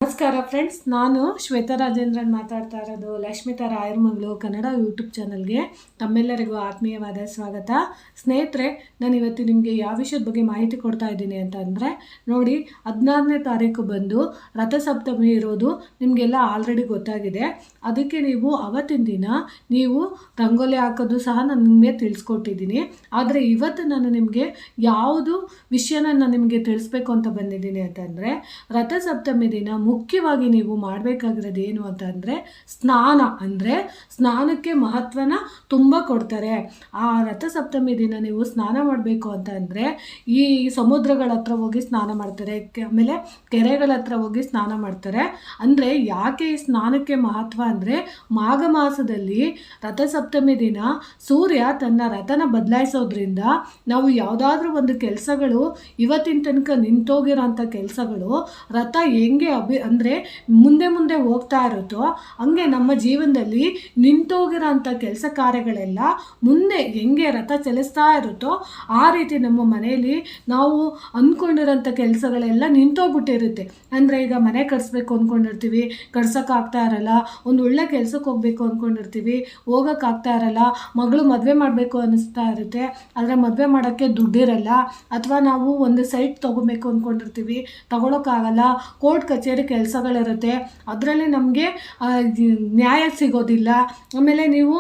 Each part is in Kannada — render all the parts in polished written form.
ನಮಸ್ಕಾರ ಫ್ರೆಂಡ್ಸ್, ನಾನು ಶ್ವೇತಾ ರಾಜೇಂದ್ರನ್ ಮಾತಾಡ್ತಾ ಇರೋದು ಲಕ್ಷ್ಮಿತಾ ರಾಯರ ಮಗಳು ಕನ್ನಡ ಯೂಟ್ಯೂಬ್ ಚಾನಲ್ಗೆ ತಮ್ಮೆಲ್ಲರಿಗೂ ಆತ್ಮೀಯವಾದ ಸ್ವಾಗತ. ಸ್ನೇಹಿತರೆ, ನಾನು ಇವತ್ತು ನಿಮಗೆ ಯಾವ ವಿಷಯದ ಬಗ್ಗೆ ಮಾಹಿತಿ ಕೊಡ್ತಾ ಇದ್ದೀನಿ ಅಂತ ಅಂದರೆ, ನೋಡಿ 16ನೇ ತಾರೀಕು ಬಂದು ರಥಸಪ್ತಮಿ ಇರೋದು ನಿಮಗೆಲ್ಲ ಆಲ್ರೆಡಿ ಗೊತ್ತಾಗಿದೆ. ಅದಕ್ಕೆ ನೀವು ಅವತ್ತಿನ ದಿನ ನೀವು ರಂಗೋಲಿ ಹಾಕೋದು ಸಹ ನಾನು ನಿಮಗೆ ತಿಳಿಸ್ಕೊಟ್ಟಿದ್ದೀನಿ. ಆದರೆ ಇವತ್ತು ನಾನು ನಿಮಗೆ ಯಾವುದು ವಿಷಯನ ನಾನು ನಿಮಗೆ ತಿಳಿಸ್ಬೇಕು ಅಂತ ಬಂದಿದ್ದೀನಿ ಅಂತಂದರೆ, ರಥಸಪ್ತಮಿ ದಿನ ಮುಖ್ಯವಾಗಿ ನೀವು ಮಾಡಬೇಕಾಗಿರೋದು ಏನು ಅಂತಂದರೆ ಸ್ನಾನ. ಅಂದರೆ ಸ್ನಾನಕ್ಕೆ ಮಹತ್ವನ ತುಂಬ ಕೊಡ್ತಾರೆ. ಆ ರಥಸಪ್ತಮಿ ದಿನ ನೀವು ಸ್ನಾನ ಮಾಡಬೇಕು ಅಂತಂದರೆ ಈ ಸಮುದ್ರಗಳ ಹತ್ರ ಹೋಗಿ ಸ್ನಾನ ಮಾಡ್ತಾರೆ, ಆಮೇಲೆ ಕೆರೆಗಳ ಹತ್ರ ಹೋಗಿ ಸ್ನಾನ ಮಾಡ್ತಾರೆ. ಅಂದರೆ ಯಾಕೆ ಈ ಸ್ನಾನಕ್ಕೆ ಮಹತ್ವ ಅಂದರೆ, ಮಾಘ ಮಾಸದಲ್ಲಿ ರಥಸಪ್ತಮಿ ದಿನ ಸೂರ್ಯ ತನ್ನ ರಥನ ಬದಲಾಯಿಸೋದ್ರಿಂದ ನಾವು ಯಾವುದಾದ್ರೂ ಒಂದು ಕೆಲಸಗಳು ಇವತ್ತಿನ ತನಕ ನಿಂತೋಗಿರೋಂಥ ಕೆಲಸಗಳು ರಥ ಹೆಂಗೆ ಅಂದರೆ ಮುಂದೆ ಮುಂದೆ ಹೋಗ್ತಾ ಇರುತ್ತೋ ಹಂಗೆ ನಮ್ಮ ಜೀವನದಲ್ಲಿ ನಿಂತೋಗಿರೋಂಥ ಕೆಲಸ ಕಾರ್ಯಗಳೆಲ್ಲ ಮುಂದೆ ಹೆಂಗೆ ರಥ ಚಲಿಸ್ತಾ ಇರುತ್ತೋ ಆ ರೀತಿ ನಮ್ಮ ಮನೆಯಲ್ಲಿ ನಾವು ಅಂದ್ಕೊಂಡಿರೋಂಥ ಕೆಲಸಗಳೆಲ್ಲ ನಿಂತೋಗ್ಬಿಟ್ಟಿರುತ್ತೆ. ಅಂದರೆ ಈಗ ಮನೆ ಕಟ್ಸ್ಬೇಕು ಅಂದ್ಕೊಂಡಿರ್ತೀವಿ, ಕಟ್ಸೋಕ್ಕಾಗ್ತಾ ಇರಲ್ಲ. ಒಂದು ಒಳ್ಳೆ ಕೆಲ್ಸಕ್ಕೆ ಹೋಗ್ಬೇಕು ಅಂದ್ಕೊಂಡಿರ್ತೀವಿ, ಹೋಗೋಕ್ಕಾಗ್ತಾ ಇರಲ್ಲ. ಮಗಳು ಮದುವೆ ಮಾಡಬೇಕು ಅನ್ನಿಸ್ತಾ ಇರುತ್ತೆ, ಆದರೆ ಮದುವೆ ಮಾಡೋಕ್ಕೆ ದುಡ್ಡಿರಲ್ಲ. ಅಥವಾ ನಾವು ಒಂದು ಸೈಟ್ ತೊಗೋಬೇಕು ಅಂದ್ಕೊಂಡಿರ್ತೀವಿ, ತಗೊಳಕ್ಕಾಗಲ್ಲ. ಕೋರ್ಟ್ ಕಚೇರಿ ಕೆಲಸಗಳಿರುತ್ತೆ, ಅದರಲ್ಲಿ ನಮಗೆ ನ್ಯಾಯ ಸಿಗೋದಿಲ್ಲ. ಆಮೇಲೆ ನೀವು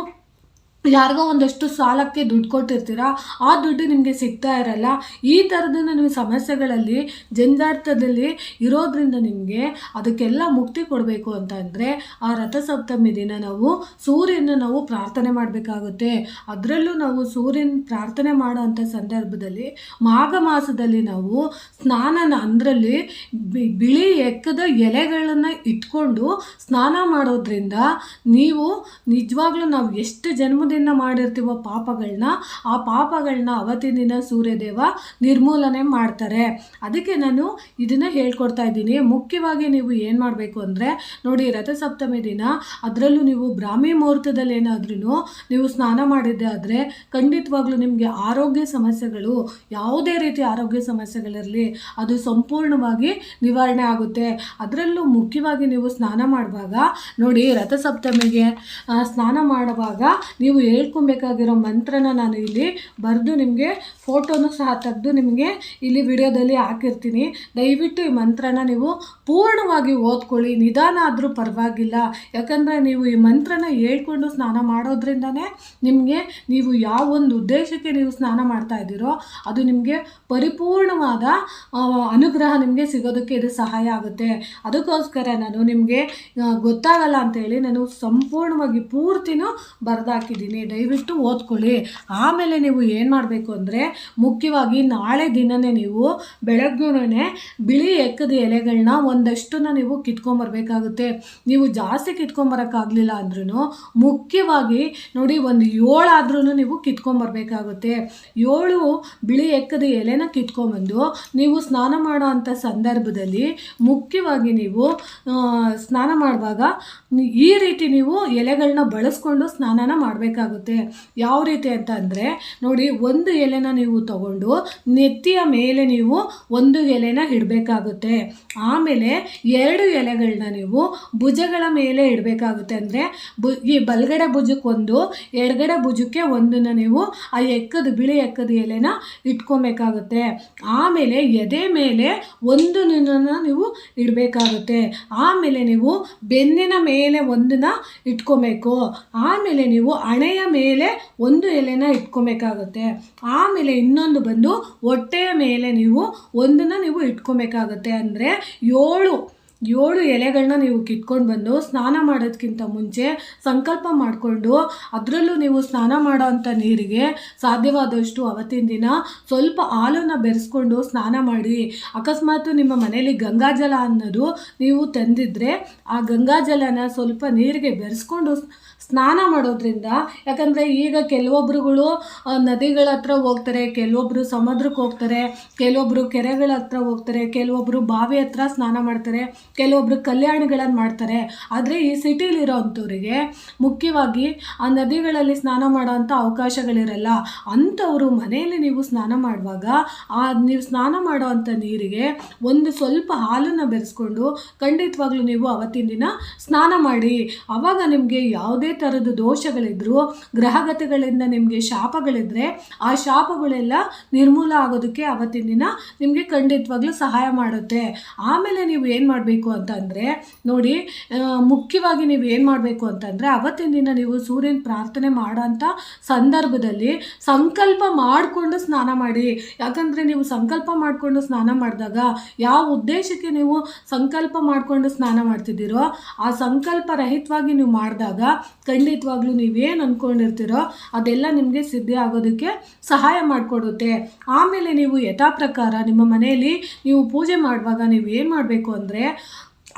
ಯಾರಿಗೋ ಒಂದಷ್ಟು ಸಾಲಕ್ಕೆ ದುಡ್ಡು ಕೊಟ್ಟಿರ್ತೀರ, ಆ ದುಡ್ಡು ನಿಮಗೆ ಸಿಗ್ತಾ ಇರಲ್ಲ. ಈ ಥರದನ್ನು ನೀವು ಸಮಸ್ಯೆಗಳಲ್ಲಿ ಜಂಜಾಟದಲ್ಲಿ ಇರೋದ್ರಿಂದ ನಿಮಗೆ ಅದಕ್ಕೆಲ್ಲ ಮುಕ್ತಿ ಕೊಡಬೇಕು ಅಂತಂದರೆ ಆ ರಥಸಪ್ತಮಿ ದಿನ ನಾವು ಸೂರ್ಯನ ನಾವು ಪ್ರಾರ್ಥನೆ ಮಾಡಬೇಕಾಗುತ್ತೆ. ಅದರಲ್ಲೂ ನಾವು ಸೂರ್ಯನ ಪ್ರಾರ್ಥನೆ ಮಾಡೋವಂಥ ಸಂದರ್ಭದಲ್ಲಿ ಮಾಘ ಮಾಸದಲ್ಲಿ ನಾವು ಸ್ನಾನನ ಅಂದ್ರಲ್ಲಿ ಬಿಳಿ ಎಕ್ಕದ ಎಲೆಗಳನ್ನು ಇಟ್ಕೊಂಡು ಸ್ನಾನ ಮಾಡೋದ್ರಿಂದ ನೀವು ನಿಜವಾಗ್ಲೂ ನಾವು ಎಷ್ಟು ಜನ್ಮದಿಂದ ಮಾಡಿರ್ತೀವೋ ಪಾಪಗಳನ್ನ, ಆ ಪಾಪಗಳನ್ನ ಅವತ್ತಿನ ದಿನ ಸೂರ್ಯದೇವ ನಿರ್ಮೂಲನೆ ಮಾಡ್ತಾರೆ. ಅದಕ್ಕೆ ನಾನು ಇದನ್ನ ಹೇಳ್ಕೊಡ್ತಾ ಇದ್ದೀನಿ. ಮುಖ್ಯವಾಗಿ ನೀವು ಏನು ಮಾಡಬೇಕು ಅಂದರೆ, ನೋಡಿ ರಥಸಪ್ತಮಿ ದಿನ ಅದರಲ್ಲೂ ನೀವು ಬ್ರಾಹ್ಮಿ ಮುಹೂರ್ತದಲ್ಲಿ ಏನಾದ್ರೂ ನೀವು ಸ್ನಾನ ಮಾಡಿದ್ದೆ ಆದರೆ ಖಂಡಿತವಾಗ್ಲೂ ನಿಮಗೆ ಆರೋಗ್ಯ ಸಮಸ್ಯೆಗಳು, ಯಾವುದೇ ರೀತಿ ಆರೋಗ್ಯ ಸಮಸ್ಯೆಗಳಿರಲಿ, ಅದು ಸಂಪೂರ್ಣವಾಗಿ ನಿವಾರಣೆ ಆಗುತ್ತೆ. ಅದರಲ್ಲೂ ಮುಖ್ಯವಾಗಿ ನೀವು ಸ್ನಾನ ಮಾಡುವಾಗ ನೋಡಿ, ರಥಸಪ್ತಮಿಗೆ ಸ್ನಾನ ಮಾಡುವಾಗ ನೀವು ಹೇಳ್ಕೊಬೇಕಾಗಿರೋ ಮಂತ್ರನ ನಾನು ಇಲ್ಲಿ ಬರೆದು ನಿಮಗೆ ಫೋಟೋನು ಸಹ ತೆಗೆದು ನಿಮಗೆ ಇಲ್ಲಿ ವಿಡಿಯೋದಲ್ಲಿ ಹಾಕಿರ್ತೀನಿ. ದಯವಿಟ್ಟು ಈ ಮಂತ್ರನ ನೀವು ಪೂರ್ಣವಾಗಿ ಓದ್ಕೊಳ್ಳಿ. ನಿಧಾನ ಆದರೂ ಪರವಾಗಿಲ್ಲ, ಯಾಕಂದರೆ ನೀವು ಈ ಮಂತ್ರನ ಹೇಳ್ಕೊಂಡು ಸ್ನಾನ ಮಾಡೋದ್ರಿಂದನೇ ನಿಮಗೆ ನೀವು ಯಾವ ಒಂದು ಉದ್ದೇಶಕ್ಕೆ ನೀವು ಸ್ನಾನ ಮಾಡ್ತಾ ಇದ್ದೀರೋ ಅದು ನಿಮಗೆ ಪರಿಪೂರ್ಣವಾದ ಅನುಗ್ರಹ ನಿಮಗೆ ಸಿಗೋದಕ್ಕೆ ಇದು ಸಹಾಯ ಆಗುತ್ತೆ. ಅದಕ್ಕೋಸ್ಕರ ನಾನು ನಿಮಗೆ ಗೊತ್ತಾಗಲ್ಲ ಅಂತೇಳಿ ನಾನು ಸಂಪೂರ್ಣವಾಗಿ ಪೂರ್ತಿನೂ ಬರೆದಾಕಿದ್ದೀನಿ. ದಯವಿಟ್ಟು ಓದ್ಕೊಳ್ಳಿ. ಆಮೇಲೆ ನೀವು ಏನು ಮಾಡಬೇಕು ಅಂದರೆ, ಮುಖ್ಯವಾಗಿ ನಾಳೆ ದಿನವೇ ನೀವು ಬೆಳಗ್ಗೆನೇ ಬಿಳಿ ಎಕ್ಕದ ಎಲೆಗಳನ್ನ ಒಂದಷ್ಟನ್ನು ನೀವು ಕಿತ್ಕೊಂಬರ್ಬೇಕಾಗುತ್ತೆ. ನೀವು ಜಾಸ್ತಿ ಕಿತ್ಕೊಂಬರೋಕ್ಕಾಗಲಿಲ್ಲ ಅಂದ್ರೂ ಮುಖ್ಯವಾಗಿ ನೋಡಿ ಒಂದು 7 ಆದ್ರೂ ನೀವು ಕಿತ್ಕೊಂಬರ್ಬೇಕಾಗುತ್ತೆ. 7 ಬಿಳಿ ಎಕ್ಕದ ಎಲೆನ ಕಿತ್ಕೊಂಬಂದು ನೀವು ಸ್ನಾನ ಮಾಡೋ ಅಂಥ ಸಂದರ್ಭದಲ್ಲಿ ಮುಖ್ಯವಾಗಿ ನೀವು ಸ್ನಾನ ಮಾಡುವಾಗ ಈ ರೀತಿ ನೀವು ಎಲೆಗಳನ್ನ ಬಳಸ್ಕೊಂಡು ಸ್ನಾನನ ಮಾಡಬೇಕಾಗುತ್ತೆ. ಯಾವ ರೀತಿ ಅಂತ ಅಂದರೆ, ನೋಡಿ ಒಂದು ಎಲೆನ ನೀವು ತಗೊಂಡು ನೆತ್ತಿಯ ಮೇಲೆ ನೀವು ಒಂದು ಎಲೆನ ಇಡಬೇಕಾಗುತ್ತೆ. ಆಮೇಲೆ 2 ಎಲೆಗಳನ್ನ ನೀವು ಭುಜಗಳ ಮೇಲೆ ಇಡಬೇಕಾಗುತ್ತೆ. ಅಂದರೆ ಈ ಬಲಗಡೆ ಭುಜಕ್ಕೊಂದು, ಎಡಗಡೆ ಭುಜಕ್ಕೆ ಒಂದನ್ನು ನೀವು ಆ ಬಿಳಿ ಎಕ್ಕದ ಎಲೆನ ಇಟ್ಕೊಬೇಕಾಗುತ್ತೆ. ಆಮೇಲೆ ಎದೆ ಮೇಲೆ ಒಂದು ನೀವು ಇಡಬೇಕಾಗುತ್ತೆ. ಆಮೇಲೆ ನೀವು ಬೆನ್ನಿನ ಮೇಲೆ ಒಂದನ್ನ ಇಟ್ಕೊಬೇಕು. ಆಮೇಲೆ ನೀವು ಹಣೆಯ ಮೇಲೆ ಒಂದು ಎಲೆನ ಇಟ್ಕೊಬೇಕಾಗುತ್ತೆ. ಆಮೇಲೆ ಇನ್ನೊಂದು ಬಂದು ಹೊಟ್ಟೆಯ ಮೇಲೆ ನೀವು ಒಂದನ್ನು ನೀವು ಇಟ್ಕೊಬೇಕಾಗುತ್ತೆ. ಅಂದರೆ 7 ಎಲೆಗಳನ್ನ ನೀವು ಕಿತ್ಕೊಂಡು ಬಂದು ಸ್ನಾನ ಮಾಡೋದಕ್ಕಿಂತ ಮುಂಚೆ ಸಂಕಲ್ಪ ಮಾಡಿಕೊಂಡು ಅದರಲ್ಲೂ ನೀವು ಸ್ನಾನ ಮಾಡೋ ಅಂಥ ನೀರಿಗೆ ಸಾಧ್ಯವಾದಷ್ಟು ಅವತ್ತಿನ ದಿನ ಸ್ವಲ್ಪ ಹಾಲನ್ನು ಬೆರೆಸ್ಕೊಂಡು ಸ್ನಾನ ಮಾಡಿ. ಅಕಸ್ಮಾತ್ ನಿಮ್ಮ ಮನೇಲಿ ಗಂಗಾಜಲ ಅನ್ನೋದು ನೀವು ತಂದಿದ್ರೆ ಆ ಗಂಗಾಜಲನ ಸ್ವಲ್ಪ ನೀರಿಗೆ ಬೆರೆಸ್ಕೊಂಡು ಸ್ನಾನ ಮಾಡೋದ್ರಿಂದ, ಯಾಕಂದರೆ ಈಗ ಕೆಲವೊಬ್ರುಗಳು ನದಿಗಳ ಹತ್ರ ಹೋಗ್ತಾರೆ, ಕೆಲವೊಬ್ಬರು ಸಮುದ್ರಕ್ಕೆ ಹೋಗ್ತಾರೆ, ಕೆಲವೊಬ್ಬರು ಕೆರೆಗಳ ಹತ್ರ ಹೋಗ್ತಾರೆ, ಕೆಲವೊಬ್ಬರು ಬಾವಿ ಹತ್ರ ಸ್ನಾನ ಮಾಡ್ತಾರೆ, ಕೆಲವೊಬ್ಬರು ಕಲ್ಯಾಣಗಳನ್ನು ಮಾಡ್ತಾರೆ. ಆದರೆ ಈ ಸಿಟಿಲಿರೋ ಅಂಥವ್ರಿಗೆ ಮುಖ್ಯವಾಗಿ ಆ ನದಿಗಳಲ್ಲಿ ಸ್ನಾನ ಮಾಡೋವಂಥ ಅವಕಾಶಗಳಿರಲ್ಲ. ಅಂಥವರು ಮನೆಯಲ್ಲಿ ನೀವು ಸ್ನಾನ ಮಾಡುವಾಗ ನೀವು ಸ್ನಾನ ಮಾಡೋ ಅಂಥ ನೀರಿಗೆ ಒಂದು ಸ್ವಲ್ಪ ಹಾಲನ್ನು ಬೆರೆಸ್ಕೊಂಡು ಖಂಡಿತವಾಗ್ಲೂ ನೀವು ಅವತ್ತಿನ ದಿನ ಸ್ನಾನ ಮಾಡಿ. ಆವಾಗ ನಿಮಗೆ ಯಾವುದೇ ಥರದ ದೋಷಗಳಿದ್ರು, ಗ್ರಹಗತಿಗಳಿಂದ ನಿಮಗೆ ಶಾಪಗಳಿದ್ರೆ ಆ ಶಾಪಗಳೆಲ್ಲ ನಿರ್ಮೂಲ ಆಗೋದಕ್ಕೆ ಅವತ್ತಿನ ದಿನ ನಿಮಗೆ ಖಂಡಿತವಾಗ್ಲೂ ಸಹಾಯ ಮಾಡುತ್ತೆ. ಆಮೇಲೆ ನೀವು ಏನು ಮಾಡಬೇಕು ಅಂತಂದರೆ ನೋಡಿ, ಮುಖ್ಯವಾಗಿ ನೀವು ಏನು ಮಾಡಬೇಕು ಅಂತಂದರೆ ಅವತ್ತಿನ ದಿನ ನೀವು ಸೂರ್ಯನ ಪ್ರಾರ್ಥನೆ ಮಾಡೋಂಥ ಸಂದರ್ಭದಲ್ಲಿ ಸಂಕಲ್ಪ ಮಾಡಿಕೊಂಡು ಸ್ನಾನ ಮಾಡಿ. ಯಾಕಂದರೆ ನೀವು ಸಂಕಲ್ಪ ಮಾಡಿಕೊಂಡು ಸ್ನಾನ ಮಾಡಿದಾಗ ಯಾವ ಉದ್ದೇಶಕ್ಕೆ ನೀವು ಸಂಕಲ್ಪ ಮಾಡಿಕೊಂಡು ಸ್ನಾನ ಮಾಡ್ತಿದ್ದೀರೋ ಆ ಸಂಕಲ್ಪ ರಹಿತವಾಗಿ ನೀವು ಮಾಡಿದಾಗ ಖಂಡಿತವಾಗ್ಲೂ ನೀವೇನು ಅಂದ್ಕೊಂಡಿರ್ತೀರೋ ಅದೆಲ್ಲ ನಿಮಗೆ ಸಿದ್ಧಿ ಆಗೋದಕ್ಕೆ ಸಹಾಯ ಮಾಡಿಕೊಡುತ್ತೆ. ಆಮೇಲೆ ನೀವು ಯಥಾ ಪ್ರಕಾರ ನಿಮ್ಮ ಮನೆಯಲ್ಲಿ ನೀವು ಪೂಜೆ ಮಾಡುವಾಗ ನೀವು ಏನು ಮಾಡಬೇಕು ಅಂದರೆ,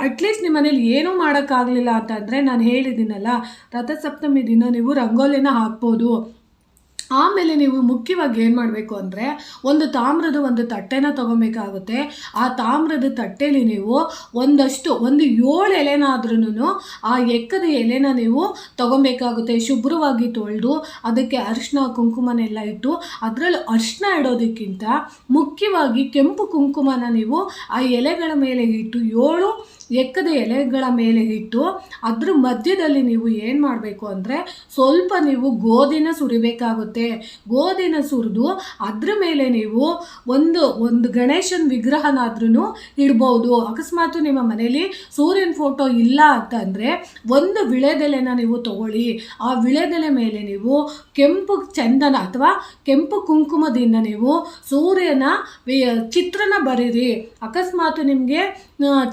ಅಟ್ಲೀಸ್ಟ್ ನಿಮ್ಮ ಮನೇಲಿ ಏನೂ ಮಾಡೋಕ್ಕಾಗಲಿಲ್ಲ ಅಂತಂದರೆ ನಾನು ಹೇಳಿದ್ದೀನಲ್ಲ, ರಥಸಪ್ತಮಿ ದಿನ ನೀವು ರಂಗೋಲಿನ ಹಾಕ್ಬೋದು. ಆಮೇಲೆ ನೀವು ಮುಖ್ಯವಾಗಿ ಏನು ಮಾಡಬೇಕು ಅಂದರೆ ಒಂದು ತಾಮ್ರದ ಒಂದು ತಟ್ಟೆನ ತೊಗೊಬೇಕಾಗುತ್ತೆ. ಆ ತಾಮ್ರದ ತಟ್ಟೆಯಲ್ಲಿ ನೀವು ಒಂದು 7 ಎಲೆನಾದ್ರೂ ಆ ಎಕ್ಕದ ಎಲೆನ ನೀವು ತೊಗೊಬೇಕಾಗುತ್ತೆ. ಶುಭ್ರವಾಗಿ ತೊಳೆದು ಅದಕ್ಕೆ ಅರಿಶಿನ ಕುಂಕುಮನೆಲ್ಲ ಇಟ್ಟು, ಅದರಲ್ಲೂ ಅರಿಶಿನ ಇಡೋದಕ್ಕಿಂತ ಮುಖ್ಯವಾಗಿ ಕೆಂಪು ಕುಂಕುಮನ ನೀವು ಆ ಎಲೆಗಳ ಮೇಲೆ ಇಟ್ಟು 7 ಎಕ್ಕದ ಎಲೆಗಳ ಮೇಲೆ ಇಟ್ಟು ಅದ್ರ ಮಧ್ಯದಲ್ಲಿ ನೀವು ಏನು ಮಾಡಬೇಕು ಅಂದರೆ ಸ್ವಲ್ಪ ನೀವು ಗೋಧಿನ ಸುರಿಬೇಕಾಗುತ್ತೆ. ಗೋಧಿನ ಸುರಿದು ಅದ್ರ ಮೇಲೆ ನೀವು ಒಂದು ಗಣೇಶನ ವಿಗ್ರಹನಾದ್ರೂ ಇಡ್ಬೋದು. ಅಕಸ್ಮಾತ್ ನಿಮ್ಮ ಮನೇಲಿ ಸೂರ್ಯನ ಫೋಟೋ ಇಲ್ಲ ಅಂತಂದರೆ ಒಂದು ವಿಳೆದೆಲೆನ ನೀವು ತಗೊಳ್ಳಿ. ಆ ವಿಳೆದೆಲೆ ಮೇಲೆ ನೀವು ಕೆಂಪು ಚಂದನ ಅಥವಾ ಕೆಂಪು ಕುಂಕುಮದಿಂದ ನೀವು ಸೂರ್ಯನ ಚಿತ್ರನ ಬರೀರಿ. ಅಕಸ್ಮಾತ್ ನಿಮಗೆ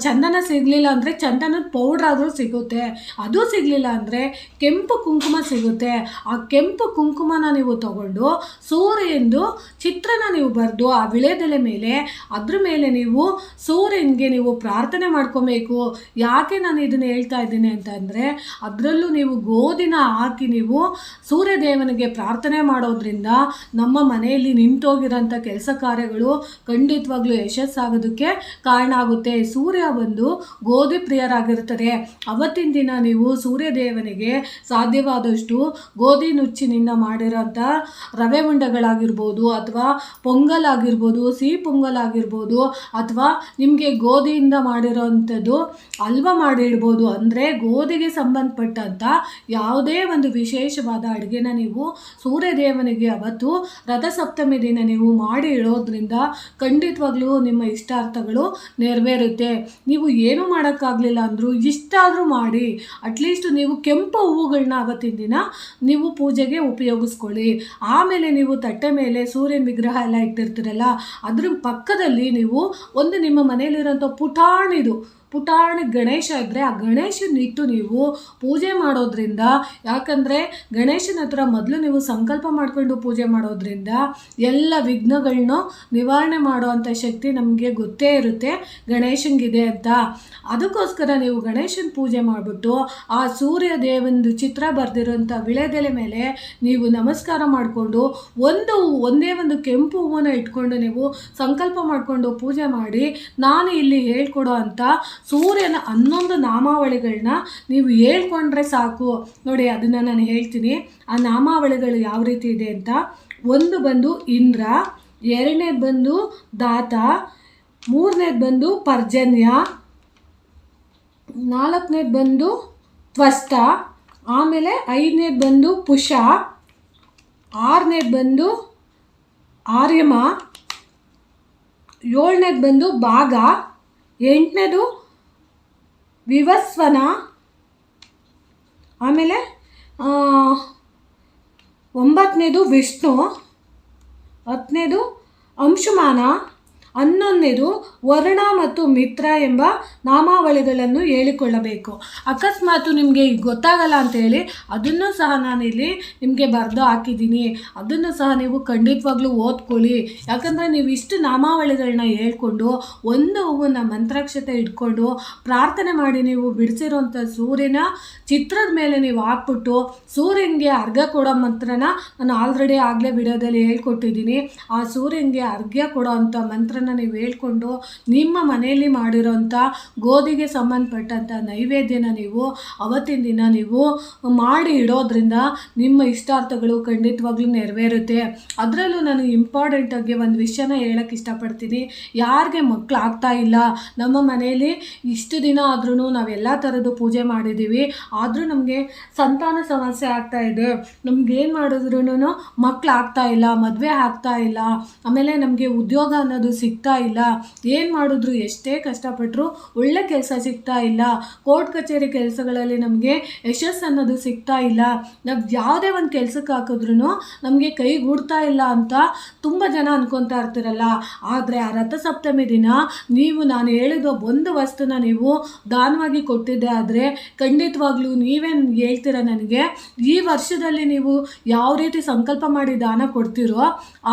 ಚಂದನ ಸಿಗಲಿಲ್ಲ ಅಂದರೆ ಚಂದನದ ಪೌಡ್ರ್ ಆದರೂ ಸಿಗುತ್ತೆ, ಅದು ಸಿಗಲಿಲ್ಲ ಅಂದರೆ ಕೆಂಪು ಕುಂಕುಮ ಸಿಗುತ್ತೆ. ಆ ಕೆಂಪು ಕುಂಕುಮನ ನೀವು ತಗೊಂಡು ಸೂರ್ಯಂದು ಚಿತ್ರನ ನೀವು ಬರೆದು ಆ ವಿಳೆದೆಲೆ ಮೇಲೆ ಅದ್ರ ಮೇಲೆ ನೀವು ಸೂರ್ಯನಿಗೆ ನೀವು ಪ್ರಾರ್ಥನೆ ಮಾಡ್ಕೊಬೇಕು. ಯಾಕೆ ನಾನು ಇದನ್ನು ಹೇಳ್ತಾ ಇದ್ದೀನಿ ಅಂತಂದರೆ, ಅದರಲ್ಲೂ ನೀವು ಗೋಧಿನ ಹಾಕಿ ನೀವು ಸೂರ್ಯದೇವನಿಗೆ ಪ್ರಾರ್ಥನೆ ಮಾಡೋದ್ರಿಂದ ನಮ್ಮ ಮನೆಯಲ್ಲಿ ನಿಂತೋಗಿರೋಂಥ ಕೆಲಸ ಕಾರ್ಯಗಳು ಖಂಡಿತವಾಗ್ಲೂ ಯಶಸ್ಸಾಗೋದಕ್ಕೆ ಕಾರಣ ಆಗುತ್ತೆ. ಸೂರ್ಯ ಬಂದು ಗೋಧಿ ಪ್ರಿಯರಾಗಿರ್ತಾರೆ. ಅವತ್ತಿನ ದಿನ ನೀವು ಸೂರ್ಯದೇವನಿಗೆ ಸಾಧ್ಯವಾದಷ್ಟು ಗೋಧಿ ನುಚ್ಚಿನಿಂದ ಮಾಡಿರೋಂಥ ರವೆ ಉಂಡೆಗಳಾಗಿರ್ಬೋದು, ಅಥವಾ ಪೊಂಗಲ್ ಆಗಿರ್ಬೋದು, ಸಿಹಿ ಪೊಂಗಲ್ ಆಗಿರ್ಬೋದು, ಅಥವಾ ನಿಮಗೆ ಗೋಧಿಯಿಂದ ಮಾಡಿರೋವಂಥದ್ದು ಹಲ್ವ ಮಾಡಿಡ್ಬೋದು. ಅಂದರೆ ಗೋಧಿಗೆ ಸಂಬಂಧಪಟ್ಟಂಥ ಯಾವುದೇ ಒಂದು ವಿಶೇಷವಾದ ಅಡುಗೆನ ನೀವು ಸೂರ್ಯದೇವನಿಗೆ ಅವತ್ತು ರಥಸಪ್ತಮಿ ದಿನ ನೀವು ಮಾಡಿ ಇಡೋದ್ರಿಂದ ಖಂಡಿತವಾಗ್ಲೂ ನಿಮ್ಮ ಇಷ್ಟಾರ್ಥಗಳು ನೆರವೇರುತ್ತೆ. ನೀವು ಏನೂ ಮಾಡೋಕ್ಕಾಗಲಿಲ್ಲ ಅಂದರೂ ಇಷ್ಟಾದರೂ ಮಾಡಿ, ಅಟ್ಲೀಸ್ಟ್ ನೀವು ಕೆಂಪು ಹೂವುಗಳನ್ನ ಅವತ್ತಿನ ದಿನ ನೀವು ಪೂಜೆಗೆ ಉಪಯೋಗಿಸ್ಕೊಳ್ಳಿ. ಆಮೇಲೆ ನೀವು ತಟ್ಟೆ ಮೇಲೆ ಸೂರ್ಯನ ವಿಗ್ರಹ ಎಲ್ಲ ಇಟ್ಟಿರ್ತೀರಲ್ಲ, ಅದ್ರ ಪಕ್ಕದಲ್ಲಿ ನೀವು ಒಂದು ನಿಮ್ಮ ಮನೆಯಲ್ಲಿರೋಂಥ ಪುಟಾಣಿ ಗಣೇಶ ಇದ್ದರೆ ಆ ಗಣೇಶನಿಟ್ಟು ನೀವು ಪೂಜೆ ಮಾಡೋದ್ರಿಂದ, ಯಾಕಂದರೆ ಗಣೇಶನ ಹತ್ರ ಮೊದಲು ನೀವು ಸಂಕಲ್ಪ ಮಾಡಿಕೊಂಡು ಪೂಜೆ ಮಾಡೋದ್ರಿಂದ ಎಲ್ಲ ವಿಘ್ನಗಳನ್ನೂ ನಿವಾರಣೆ ಮಾಡುವಂಥ ಶಕ್ತಿ ನಮಗೆ ಗೊತ್ತೇ ಇರುತ್ತೆ ಗಣೇಶನಿಗಿದೆ ಅಂತ. ಅದಕ್ಕೋಸ್ಕರ ನೀವು ಗಣೇಶನ ಪೂಜೆ ಮಾಡಿಬಿಟ್ಟು ಆ ಸೂರ್ಯ ದೇವಂದು ಚಿತ್ರ ಬರೆದಿರೋಂಥ ವಿಳೆದೆಲೆ ಮೇಲೆ ನೀವು ನಮಸ್ಕಾರ ಮಾಡಿಕೊಂಡು ಒಂದೇ ಒಂದು ಕೆಂಪು ಹೂವನ್ನು ಇಟ್ಕೊಂಡು ನೀವು ಸಂಕಲ್ಪ ಮಾಡಿಕೊಂಡು ಪೂಜೆ ಮಾಡಿ, ನಾನು ಇಲ್ಲಿ ಹೇಳ್ಕೊಡೋ ಅಂಥ ಸೂರ್ಯನ 11 ನಾಮಾವಳಿಗಳನ್ನ ನೀವು ಹೇಳ್ಕೊಂಡ್ರೆ ಸಾಕು. ನೋಡಿ, ಅದನ್ನು ನಾನು ಹೇಳ್ತೀನಿ. ಆ ನಾಮಾವಳಿಗಳು ಯಾವ ರೀತಿ ಇದೆ ಅಂತ. 1 ಬಂದು ಇಂದ್ರ, 2ನೇದು ಬಂದು ದಾತ, 3ನೇದು ಬಂದು ಪರ್ಜನ್ಯ, 4ನೇದು ಬಂದು ತ್ವಷ್ಟ, ಆಮೇಲೆ 5ನೇದು ಬಂದು ಪುಷ, 6ನೇದು ಬಂದು ಆರ್ಯಮ, 7ನೇದು ಬಂದು ಭಾಗ, 8ನೇದು ವಿವಸ್ವನ, ಆಮೇಲೆ 9ನೇದು ವಿಷ್ಣು, 10ನೇದು ಅಂಶುಮಾನ, 11ನೇದು ವರ್ಣ ಮತ್ತು ಮಿತ್ರ ಎಂಬ ನಾಮಾವಳಿಗಳನ್ನು ಹೇಳಿಕೊಳ್ಳಬೇಕು. ಅಕಸ್ಮಾತ್ ನಿಮಗೆ ಗೊತ್ತಾಗಲ್ಲ ಅಂತೇಳಿ ಅದನ್ನು ಸಹ ನಾನಿಲ್ಲಿ ನಿಮಗೆ ಬರೆದು ಹಾಕಿದ್ದೀನಿ. ಅದನ್ನು ಸಹ ನೀವು ಖಂಡಿತವಾಗ್ಲೂ ಓದ್ಕೊಳ್ಳಿ. ಯಾಕಂದರೆ ನೀವು ಇಷ್ಟು ನಾಮಾವಳಿಗಳನ್ನ ಹೇಳ್ಕೊಂಡು ಒಂದು ಹೂವನ್ನ ಮಂತ್ರಾಕ್ಷತೆ ಇಟ್ಕೊಂಡು ಪ್ರಾರ್ಥನೆ ಮಾಡಿ ನೀವು ಬಿಡಿಸಿರೋಂಥ ಸೂರ್ಯನ ಚಿತ್ರದ ಮೇಲೆ ನೀವು ಹಾಕ್ಬಿಟ್ಟು ಸೂರ್ಯನಿಗೆ ಅರ್ಘ್ಯ ಕೊಡೋ ಮಂತ್ರನ ನಾನು ಆಗಲೇ ವಿಡಿಯೋದಲ್ಲಿ ಹೇಳ್ಕೊಟ್ಟಿದ್ದೀನಿ. ಆ ಸೂರ್ಯನಿಗೆ ಅರ್ಘ್ಯ ಕೊಡೋ ಅಂಥ ಮಂತ್ರನ ನೀವು ಹೇಳ್ಕೊಂಡು ನಿಮ್ಮ ಮನೆಯಲ್ಲಿ ಮಾಡಿರೋಂಥ ಗೋಧಿಗೆ ಸಂಬಂಧಪಟ್ಟಂಥ ನೈವೇದ್ಯನ ನೀವು ಅವತ್ತಿನ ದಿನ ನೀವು ಮಾಡಿ ಇಡೋದ್ರಿಂದ ನಿಮ್ಮ ಇಷ್ಟಾರ್ಥಗಳು ಖಂಡಿತವಾಗ್ಲೂ ನೆರವೇರುತ್ತೆ. ಅದರಲ್ಲೂ ನಾನು ಇಂಪಾರ್ಟೆಂಟಾಗಿ ಒಂದು ವಿಷಯನ ಹೇಳೋಕ್ಕೆ ಇಷ್ಟಪಡ್ತೀನಿ. ಯಾರಿಗೆ ಮಕ್ಕಳು ಆಗ್ತಾ ಇಲ್ಲ, ನಮ್ಮ ಮನೆಯಲ್ಲಿ ಇಷ್ಟು ದಿನ ಆದ್ರೂ ನಾವೆಲ್ಲ ಥರದ್ದು ಪೂಜೆ ಮಾಡಿದ್ದೀವಿ, ಆದರೂ ನಮಗೆ ಸಂತಾನ ಸಮಸ್ಯೆ ಆಗ್ತಾ ಇದೆ, ನಮ್ಗೇನು ಮಾಡಿದ್ರೂ ಮಕ್ಕಳು ಆಗ್ತಾ ಇಲ್ಲ, ಮದುವೆ ಆಗ್ತಾ ಇಲ್ಲ, ಆಮೇಲೆ ನಮಗೆ ಉದ್ಯೋಗ ಅನ್ನೋದು ಸಿಗ್ತಾ ಇಲ್ಲ, ಏನು ಮಾಡಿದ್ರು ಎಷ್ಟೇ ಕಷ್ಟಪಟ್ಟರು ಒಳ್ಳೆ ಕೆಲಸ ಸಿಗ್ತಾ ಇಲ್ಲ, ಕೋರ್ಟ್ ಕಚೇರಿ ಕೆಲಸಗಳಲ್ಲಿ ನಮಗೆ ಯಶಸ್ಸು ಅನ್ನೋದು ಸಿಗ್ತಾ ಇಲ್ಲ, ನಾವು ಯಾವುದೇ ಒಂದು ಕೆಲಸಕ್ಕೆ ಹಾಕಿದ್ರೂ ನಮಗೆ ಕೈಗೂಡ್ತಾ ಇಲ್ಲ ಅಂತ ತುಂಬ ಜನ ಅನ್ಕೊತಾ ಇರ್ತೀರಲ್ಲ. ಆದರೆ ಆ ರಥಸಪ್ತಮಿ ದಿನ ನೀವು ನಾನು ಹೇಳಿದ ಒಂದು ವಸ್ತುನ ನೀವು ದಾನವಾಗಿ ಕೊಟ್ಟಿದ್ದೆ ಆದರೆ ಖಂಡಿತವಾಗ್ಲೂ ನೀವೇನು ಹೇಳ್ತೀರ ನನಗೆ, ಈ ವರ್ಷದಲ್ಲಿ ನೀವು ಯಾವ ರೀತಿ ಸಂಕಲ್ಪ ಮಾಡಿ ದಾನ ಕೊಡ್ತೀರೋ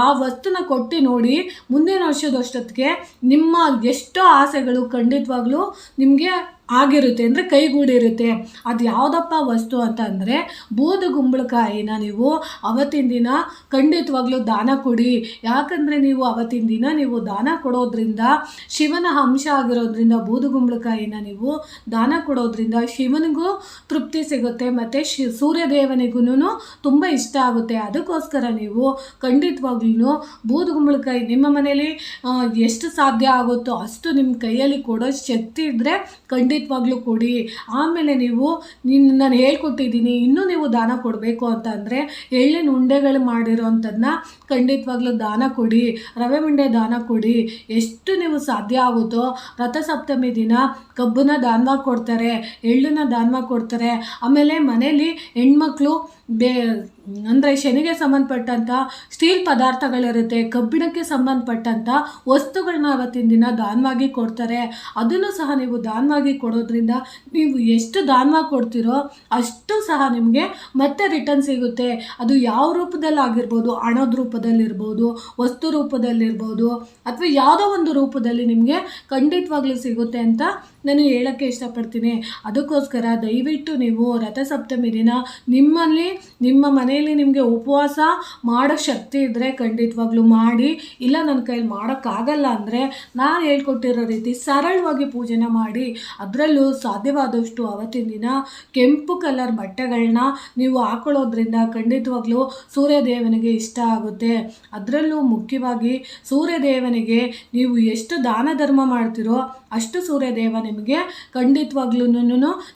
ಆ ವಸ್ತುನ ಕೊಟ್ಟು ನೋಡಿ, ಮುಂದಿನ ವರ್ಷದಷ್ಟೊತ್ತಿಗೆ ನಿಮ್ಮ ಎಷ್ಟೋ ಆಸೆಗಳು ಖಂಡಿತವಾಗ್ಲೂ ನಿಮಗೆ ಆಗಿರುತ್ತೆ, ಅಂದರೆ ಕೈಗೂಡಿರುತ್ತೆ. ಅದು ಯಾವುದಪ್ಪ ವಸ್ತು ಅಂತ ಅಂದರೆ ಬೂದುಗುಂಬಳಕಾಯಿನ ನೀವು ಅವತ್ತಿನ ದಿನ ಖಂಡಿತವಾಗ್ಲೂ ದಾನ ಕೊಡಿ. ಯಾಕಂದರೆ ನೀವು ಅವತ್ತಿನ ದಿನ ನೀವು ದಾನ ಕೊಡೋದ್ರಿಂದ ಶಿವನ ಅಂಶ ಆಗಿರೋದ್ರಿಂದ ಬೂದುಗುಂಬಳಕಾಯಿನ ನೀವು ದಾನ ಕೊಡೋದ್ರಿಂದ ಶಿವನಿಗೂ ತೃಪ್ತಿ ಸಿಗುತ್ತೆ ಮತ್ತು ಸೂರ್ಯದೇವನಿಗೂ ತುಂಬ ಇಷ್ಟ ಆಗುತ್ತೆ. ಅದಕ್ಕೋಸ್ಕರ ನೀವು ಖಂಡಿತವಾಗ್ಲೂ ಬೂದುಗುಂಬಳಕಾಯಿ ನಿಮ್ಮ ಮನೇಲಿ ಎಷ್ಟು ಸಾಧ್ಯ ಆಗುತ್ತೋ ಅಷ್ಟು ನಿಮ್ಮ ಕೈಯಲ್ಲಿ ಕೊಡೋ ಶಕ್ತಿ ಇದ್ದರೆ ಖಂಡಿತವಾಗ್ಲೂ ಕೊಡಿ. ಆಮೇಲೆ ನೀವು ನಾನು ಹೇಳ್ಕೊಟ್ಟಿದ್ದೀನಿ, ಇನ್ನೂ ನೀವು ದಾನ ಕೊಡಬೇಕು ಅಂತ ಅಂದರೆ ಎಳ್ಳಿನ ಉಂಡೆಗಳು ಮಾಡಿರೋ ಅಂಥದ್ದನ್ನ ಖಂಡಿತವಾಗ್ಲೂ ದಾನ ಕೊಡಿ, ರವೆ ಉಂಡೆ ದಾನ ಕೊಡಿ. ಎಷ್ಟು ನೀವು ಸಾಧ್ಯ ಆಗುತ್ತೋ ರಥಸಪ್ತಮಿ ದಿನ ಕಬ್ಬನ್ನ ದಾನವಾಗಿ ಕೊಡ್ತಾರೆ, ಎಳ್ಳನ್ನ ದಾನವಾಗಿ ಕೊಡ್ತಾರೆ. ಆಮೇಲೆ ಮನೇಲಿ ಹೆಣ್ಮಕ್ಳು ಅಂದರೆ ಶನಿಗೆ ಸಂಬಂಧಪಟ್ಟಂಥ ಸ್ಟೀಲ್ ಪದಾರ್ಥಗಳಿರುತ್ತೆ, ಕಬ್ಬಿಣಕ್ಕೆ ಸಂಬಂಧಪಟ್ಟಂಥ ವಸ್ತುಗಳನ್ನ ಅವತ್ತಿನ ದಿನ ದಾನವಾಗಿ ಕೊಡ್ತಾರೆ. ಅದನ್ನು ಸಹ ನೀವು ದಾನವಾಗಿ ಕೊಡೋದ್ರಿಂದ ನೀವು ಎಷ್ಟು ದಾನವಾಗಿ ಕೊಡ್ತೀರೋ ಅಷ್ಟು ಸಹ ನಿಮಗೆ ಮತ್ತೆ ರಿಟರ್ನ್ ಸಿಗುತ್ತೆ. ಅದು ಯಾವ ರೂಪದಲ್ಲಿ ಆಗಿರ್ಬೋದು, ಹಣದ ರೂಪದಲ್ಲಿರ್ಬೋದು, ವಸ್ತು ರೂಪದಲ್ಲಿರ್ಬೋದು, ಅಥವಾ ಯಾವುದೋ ಒಂದು ರೂಪದಲ್ಲಿ ನಿಮಗೆ ಖಂಡಿತವಾಗ್ಲೂ ಸಿಗುತ್ತೆ ಅಂತ ನಾನು ಹೇಳೋಕ್ಕೆ ಇಷ್ಟಪಡ್ತೀನಿ. ಅದಕ್ಕೋಸ್ಕರ ದಯವಿಟ್ಟು ನೀವು ರಥಸಪ್ತಮಿ ದಿನ ನಿಮ್ಮ ಮನೆಯಲ್ಲಿ ನಿಮಗೆ ಉಪವಾಸ ಮಾಡೋ ಶಕ್ತಿ ಇದ್ದರೆ ಖಂಡಿತವಾಗ್ಲೂ ಮಾಡಿ. ಇಲ್ಲ ನನ್ನ ಕೈಯಲ್ಲಿ ಮಾಡೋಕ್ಕಾಗಲ್ಲ ಅಂದರೆ ನಾನು ಹೇಳ್ಕೊಟ್ಟಿರೋ ರೀತಿ ಸರಳವಾಗಿ ಪೂಜೆನ ಮಾಡಿ. ಅದರಲ್ಲೂ ಸಾಧ್ಯವಾದಷ್ಟು ಅವತ್ತಿನ ದಿನ ಕೆಂಪು ಕಲರ್ ಬಟ್ಟೆಗಳನ್ನ ನೀವು ಹಾಕೊಳ್ಳೋದ್ರಿಂದ ಖಂಡಿತವಾಗ್ಲೂ ಸೂರ್ಯದೇವನಿಗೆ ಇಷ್ಟ ಆಗುತ್ತೆ. ಅದರಲ್ಲೂ ಮುಖ್ಯವಾಗಿ ಸೂರ್ಯದೇವನಿಗೆ ನೀವು ಎಷ್ಟು ದಾನ ಧರ್ಮ ಮಾಡ್ತೀರೋ ಅಷ್ಟು ಸೂರ್ಯದೇವ ನಿಮಗೆ ಖಂಡಿತವಾಗ್ಲೂ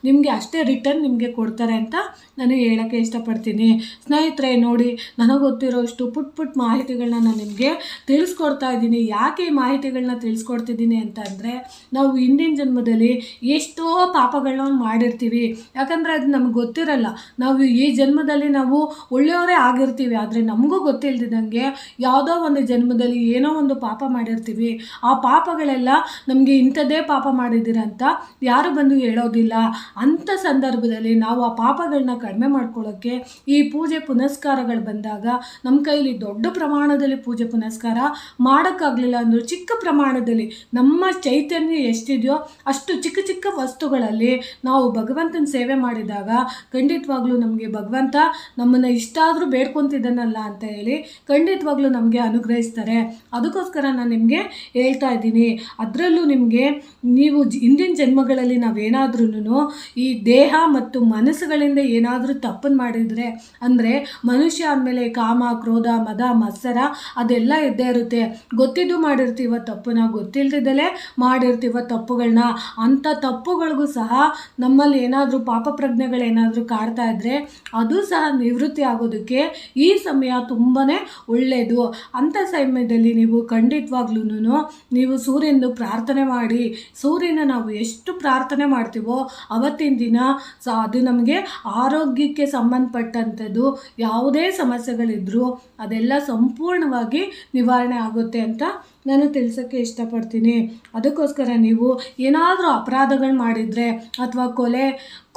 ನಿಮಗೆ ಅಷ್ಟೇ ರಿಟರ್ನ್ ನಿಮಗೆ ಕೊಡ್ತಾರೆ ಅಂತ ನಾನು ಹೇಳೋಕ್ಕೆ ಇಷ್ಟಪಡ್ತೀನಿ. ಸ್ನೇಹಿತರೆ ನೋಡಿ, ನನಗೆ ಗೊತ್ತಿರೋಷ್ಟು ಪುಟ್ ಮಾಹಿತಿಗಳನ್ನ ನಾನು ನಿಮಗೆ ತಿಳಿಸ್ಕೊಡ್ತಾ ಇದ್ದೀನಿ. ಯಾಕೆ ಈ ಮಾಹಿತಿಗಳನ್ನ ತಿಳಿಸ್ಕೊಡ್ತಿದ್ದೀನಿ ಅಂತ ಅಂದರೆ, ನಾವು ಹಿಂದಿನ ಜನ್ಮದಲ್ಲಿ ಎಷ್ಟೋ ಪಾಪಗಳನ್ನ ಮಾಡಿರ್ತೀವಿ. ಯಾಕಂದರೆ ಅದು ನಮ್ಗೆ ಗೊತ್ತಿರಲ್ಲ. ನಾವು ಈ ಜನ್ಮದಲ್ಲಿ ನಾವು ಒಳ್ಳೆಯವರೇ ಆಗಿರ್ತೀವಿ, ಆದರೆ ನಮಗೂ ಗೊತ್ತಿಲ್ದಿದ್ದಂಗೆ ಯಾವುದೋ ಒಂದು ಜನ್ಮದಲ್ಲಿ ಏನೋ ಒಂದು ಪಾಪ ಮಾಡಿರ್ತೀವಿ. ಆ ಪಾಪಗಳೆಲ್ಲ ನಮಗೆ ಇಂಥದ್ದೇ ಪಾಪ ಮಾಡಿದ್ದೀರ ಅಂತ ಯಾರು ಬಂದು ಹೇಳೋದಿಲ್ಲ. ಅಂಥ ಸಂದರ್ಭದಲ್ಲಿ ನಾವು ಆ ಪಾಪಗಳನ್ನ ಕಡಿಮೆ ಮಾಡ್ಕೊಳ್ಳೋಕ್ಕೆ ಈ ಪೂಜೆ ಪುನಸ್ಕಾರಗಳು ಬಂದಾಗ ನಮ್ಮ ಕೈಲಿ ದೊಡ್ಡ ಪ್ರಮಾಣದಲ್ಲಿ ಪೂಜೆ ಪುನಸ್ಕಾರ ಮಾಡೋಕ್ಕಾಗಲಿಲ್ಲ ಅಂದರೂ ಚಿಕ್ಕ ಪ್ರಮಾಣದಲ್ಲಿ ನಮ್ಮ ಚೈತನ್ಯ ಎಷ್ಟಿದೆಯೋ ಅಷ್ಟು ಚಿಕ್ಕ ಚಿಕ್ಕ ವಸ್ತುಗಳಲ್ಲಿ ನಾವು ಭಗವಂತನ ಸೇವೆ ಮಾಡಿದಾಗ ಖಂಡಿತವಾಗ್ಲೂ ನಮಗೆ ಭಗವಂತ ನಮ್ಮನ್ನು ಇಷ್ಟಾದರೂ ಬೇಡ್ಕೊತಿದ್ದಾನಲ್ಲ ಅಂತ ಹೇಳಿ ಖಂಡಿತವಾಗ್ಲೂ ನಮಗೆ ಅನುಗ್ರಹಿಸ್ತಾರೆ. ಅದಕ್ಕೋಸ್ಕರ ನಾನು ನಿಮಗೆ ಹೇಳ್ತಾ ಇದ್ದೀನಿ. ಅದರಲ್ಲೂ ನಿಮಗೆ ನೀವು ಹಿಂದಿನ ಜನ್ಮಗಳಲ್ಲಿ ನಾವೇನಾದ್ರೂ ಈ ದೇಹ ಮತ್ತು ಮನಸ್ಸುಗಳಿಂದ ಏನಾದರೂ ತಪ್ಪನ್ನು ಮಾಡಿದರೆ, ಅಂದರೆ ಮನುಷ್ಯ ಆದಮೇಲೆ ಕಾಮ, ಕ್ರೋಧ, ಮದ, ಮತ್ಸರ ಅದೆಲ್ಲ ಇದ್ದೇ ಇರುತ್ತೆ. ಗೊತ್ತಿದ್ದು ಮಾಡಿರ್ತೀವ ತಪ್ಪನ್ನ, ಗೊತ್ತಿಲ್ದಿದ್ದಲೇ ಮಾಡಿರ್ತೀವ ತಪ್ಪುಗಳನ್ನ. ಅಂಥ ತಪ್ಪುಗಳಿಗೂ ಸಹ ನಮ್ಮಲ್ಲಿ ಏನಾದರೂ ಪಾಪ ಪ್ರಜ್ಞೆಗಳೇನಾದರೂ ಕಾಡ್ತಾ ಇದ್ದರೆ ಅದು ಸಹ ನಿವೃತ್ತಿ ಆಗೋದಕ್ಕೆ ಈ ಸಮಯ ತುಂಬಾ ಒಳ್ಳೆಯದು. ಅಂಥ ಸಮಯದಲ್ಲಿ ನೀವು ಖಂಡಿತವಾಗ್ಲೂ ನೀವು ಸೂರ್ಯನ ಪ್ರಾರ್ಥನೆ ಮಾಡಿ, ಸೂರ್ಯನ ನಾವು ನಾವು ಎಷ್ಟು ಪ್ರಾರ್ಥನೆ ಮಾಡ್ತೀವೋ ಅವತ್ತಿನ ದಿನ ಅದು ನಮಗೆ ಆರೋಗ್ಯಕ್ಕೆ ಸಂಬಂಧಪಟ್ಟಂಥದ್ದು ಯಾವುದೇ ಸಮಸ್ಯೆಗಳಿದ್ರೂ ಅದೆಲ್ಲ ಸಂಪೂರ್ಣವಾಗಿ ನಿವಾರಣೆ ಆಗುತ್ತೆ ಅಂತ ನಾನು ತಿಳಿಸೋಕ್ಕೆ ಇಷ್ಟಪಡ್ತೀನಿ. ಅದಕ್ಕೋಸ್ಕರ ನೀವು ಏನಾದರೂ ಅಪರಾಧಗಳು ಮಾಡಿದರೆ ಅಥವಾ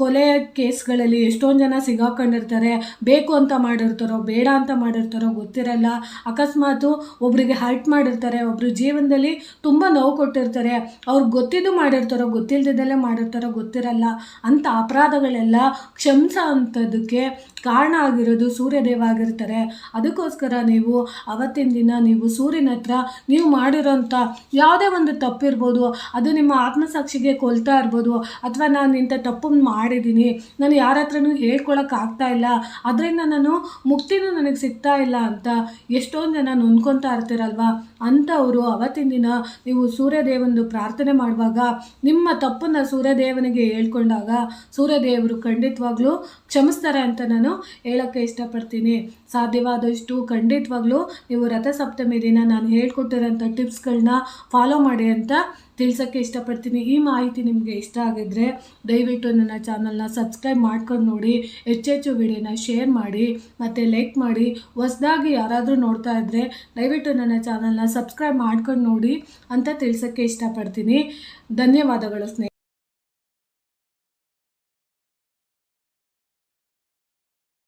ಕೊಲೆ ಕೇಸ್ಗಳಲ್ಲಿ ಎಷ್ಟೊಂದು ಜನ ಸಿಗಾಕೊಂಡಿರ್ತಾರೆ. ಬೇಕು ಅಂತ ಮಾಡಿರ್ತಾರೋ ಬೇಡ ಅಂತ ಮಾಡಿರ್ತಾರೋ ಗೊತ್ತಿರಲ್ಲ. ಅಕಸ್ಮಾತು ಒಬ್ಬರಿಗೆ ಹರ್ಟ್ ಮಾಡಿರ್ತಾರೆ, ಒಬ್ಬರು ಜೀವನದಲ್ಲಿ ತುಂಬ ನೋವು ಕೊಟ್ಟಿರ್ತಾರೆ. ಅವ್ರಿಗೆ ಗೊತ್ತಿದ್ದು ಮಾಡಿರ್ತಾರೋ ಗೊತ್ತಿಲ್ಲದಲ್ಲೇ ಮಾಡಿರ್ತಾರೋ ಗೊತ್ತಿರಲ್ಲ. ಅಂಥ ಅಪರಾಧಗಳೆಲ್ಲ ಕ್ಷಮಿಸೋ ಅಂಥದ್ದಕ್ಕೆ ಕಾರಣ ಆಗಿರೋದು ಸೂರ್ಯದೇವ ಆಗಿರ್ತಾರೆ. ಅದಕ್ಕೋಸ್ಕರ ನೀವು ಅವತ್ತಿನ ದಿನ ನೀವು ಸೂರ್ಯನ ಹತ್ರ ನೀವು ಮಾಡಿರೋಂಥ ಯಾವುದೇ ಒಂದು ತಪ್ಪಿರ್ಬೋದು, ಅದು ನಿಮ್ಮ ಆತ್ಮಸಾಕ್ಷಿಗೆ ಕೊಲ್ತಾ ಇರ್ಬೋದು, ಅಥವಾ ನಾನು ಇಂಥ ತಪ್ಪು ಮಾಡಿದ್ದೀನಿ, ನಾನು ಯಾರ ಹತ್ರನೂ ಹೇಳ್ಕೊಳಕ್ಕಾಗ್ತಾ ಇಲ್ಲ, ಅದರಿಂದ ನಾನು ಮುಕ್ತಿನೂ ನನಗೆ ಸಿಗ್ತಾ ಇಲ್ಲ ಅಂತ ಎಷ್ಟೊಂದು ಜನ ನೊಂದ್ಕೊತಾ ಇರ್ತೀರಲ್ವ. ಅಂಥವರು ಅವತ್ತಿನ ದಿನ ನೀವು ಸೂರ್ಯದೇವನದು ಪ್ರಾರ್ಥನೆ ಮಾಡುವಾಗ ನಿಮ್ಮ ತಪ್ಪನ್ನು ಸೂರ್ಯದೇವನಿಗೆ ಹೇಳ್ಕೊಂಡಾಗ ಸೂರ್ಯದೇವರು ಖಂಡಿತವಾಗ್ಲೂ ಕ್ಷಮಿಸ್ತಾರೆ ಅಂತ ನಾನು ಹೇಳೋಕ್ಕೆ ಇಷ್ಟಪಡ್ತೀನಿ. ಸಾಧ್ಯವಾದಷ್ಟು ಖಂಡಿತವಾಗ್ಲೂ ನೀವು ರಥಸಪ್ತಮಿ ದಿನ ನಾನು ಹೇಳ್ಕೊಟ್ಟಿರೋಂಥ ಟಿಪ್ಸ್ಗಳನ್ನ ಫಾಲೋ ಮಾಡಿ ಅಂತ ತಿಳಿಸೋಕ್ಕೆ ಇಷ್ಟಪಡ್ತೀನಿ. ಈ ಮಾಹಿತಿ ನಿಮಗೆ ಇಷ್ಟ ಆಗಿದ್ದರೆ ದಯವಿಟ್ಟು ನನ್ನ ಚಾನಲ್ನ ಸಬ್ಸ್ಕ್ರೈಬ್ ಮಾಡ್ಕೊಂಡು ನೋಡಿ, ಹೆಚ್ಚೆಚ್ಚು ವಿಡಿಯೋನ ಶೇರ್ ಮಾಡಿ ಮತ್ತು ಲೈಕ್ ಮಾಡಿ. ಹೊಸದಾಗಿ ಯಾರಾದರೂ ನೋಡ್ತಾ ಇದ್ದರೆ ದಯವಿಟ್ಟು ನನ್ನ ಚಾನಲ್ನ ಸಬ್ಸ್ಕ್ರೈಬ್ ಮಾಡ್ಕೊಂಡು ನೋಡಿ ಅಂತ ತಿಳಿಸೋಕ್ಕೆ ಇಷ್ಟಪಡ್ತೀನಿ. ಧನ್ಯವಾದಗಳು ಸ್ನೇಹಿತರೆ.